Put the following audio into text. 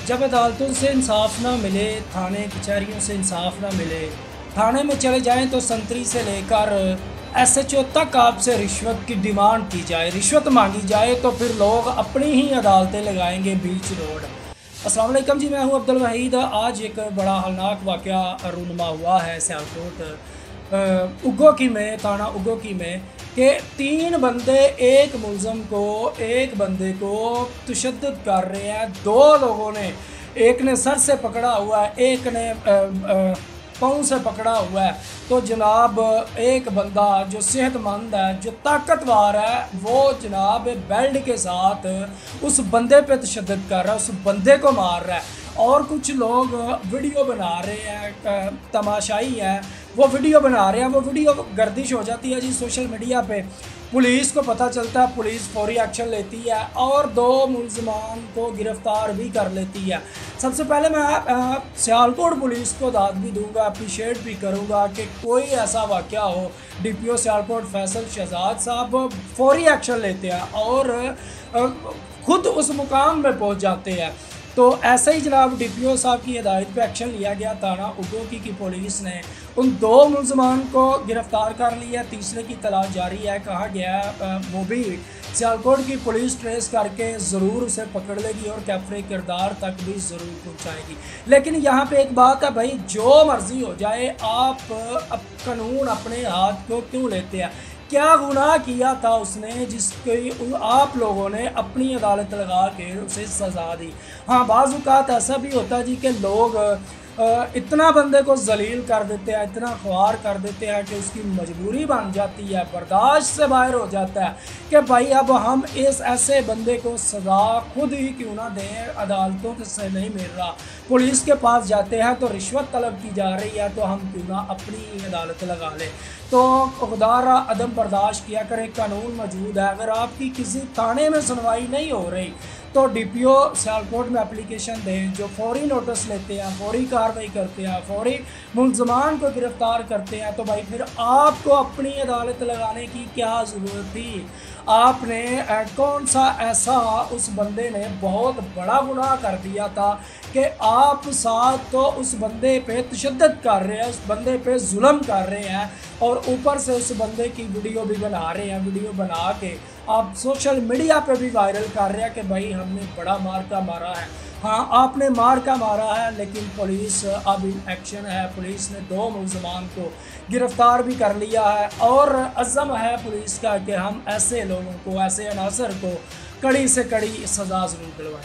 जब अदालतों से इंसाफ ना मिले, थाने कचहरियों से इंसाफ ना मिले, थाने में चले जाएं तो संतरी से लेकर एसएचओ तक आपसे रिश्वत की डिमांड की जाए, रिश्वत मांगी जाए तो फिर लोग अपनी ही अदालतें लगाएंगे बीच रोड। अस्सलाम वालेकुम जी, मैं हूं अब्दुल वहीद। आज एक बड़ा हौलनाक वाक़या रूनुमा हुआ है सियालकोट उगोकी में, थाना उगोकी में, कि 3 बंदे एक बंदे को तशद्दुद कर रहे हैं। 2 लोगों ने, एक ने सर से पकड़ा हुआ है, एक ने पाँव से पकड़ा हुआ है। तो जनाब एक बंदा जो सेहतमंद है, जो ताकतवर है, वो जनाब बेल्ट के साथ उस बंदे पे तशद्दुद कर रहा है, उस बंदे को मार रहा है। और कुछ लोग वीडियो बना रहे हैं, तमाशाई है, वो वीडियो बना रहे हैं। वो वीडियो गर्दिश हो जाती है जी सोशल मीडिया पे। पुलिस को पता चलता है, पुलिस फौरी एक्शन लेती है और 2 मुलजमान को गिरफ़्तार भी कर लेती है। सबसे पहले मैं सियालकोट पुलिस को दाद भी दूंगा, अप्रिशिएट भी करूंगा कि कोई ऐसा वाक़या हो, डीपीओ सियालकोट फैसल शहजाद साहब फौरी एक्शन लेते हैं और ख़ुद उस मुकाम में पहुंच जाते हैं। तो ऐसे ही जनाब डीपीओ साहब की हिदायत पे एक्शन लिया गया। थाना उगोकी की पुलिस ने उन 2 मुलजमान को गिरफ़्तार कर लिया, तीसरे की तलाश जारी है। कहा गया है वो भी सियालकोट की पुलिस ट्रेस करके ज़रूर उसे पकड़ लेगी और कैफरे किरदार तक भी ज़रूर पहुंचाएगी। लेकिन यहाँ पे एक बात है भाई, जो मर्ज़ी हो जाए, आप कानून अपने हाथ को क्यों लेते हैं? क्या गुनाह किया था उसने जिसकी आप लोगों ने अपनी अदालत लगा के उसे सज़ा दी? हाँ, बाज़ औक़ात ऐसा भी होता है जी कि लोग इतना बंदे को जलील कर देते हैं, इतना ख्वार कर देते हैं कि उसकी मजबूरी बन जाती है, बर्दाश्त से बाहर हो जाता है कि भाई अब हम इस ऐसे बंदे को सज़ा खुद ही क्यों ना दें, अदालतों से नहीं मिल रहा, पुलिस के पास जाते हैं तो रिश्वत तलब की जा रही है, तो हम क्यों ना अपनी अदालत लगा लें। तो खुदारा अदम बर्दाश्त किया करें, कानून मौजूद है। अगर आपकी किसी थाने में सुनवाई नहीं हो रही तो डीपीओ सियालकोट में एप्लीकेशन दें, जो फौरी नोटिस लेते हैं, फौरी कार्रवाई करते हैं, फौरी मुलजमान को गिरफ़्तार करते हैं। तो भाई फिर आपको अपनी अदालत लगाने की क्या ज़रूरत थी? आपने कौन सा ऐसा, उस बंदे ने बहुत बड़ा गुनाह कर दिया था कि आप साथ तो उस बंदे पे तशद्दुद कर रहे हैं, उस बंदे पे जुल्म कर रहे हैं और ऊपर से उस बंदे की वीडियो भी बना रहे हैं। वीडियो बना के आप सोशल मीडिया पे भी वायरल कर रहे हैं कि भाई हमने बड़ा मार्का मारा है। हाँ, आपने मार्का मारा है, लेकिन पुलिस अब इन एक्शन है। पुलिस ने 2 मुलजमान को गिरफ़्तार भी कर लिया है और अज़्म है पुलिस का कि हम ऐसे लोगों को, ऐसे अनासर को कड़ी से कड़ी सज़ा ज़रूर दिलवाएं।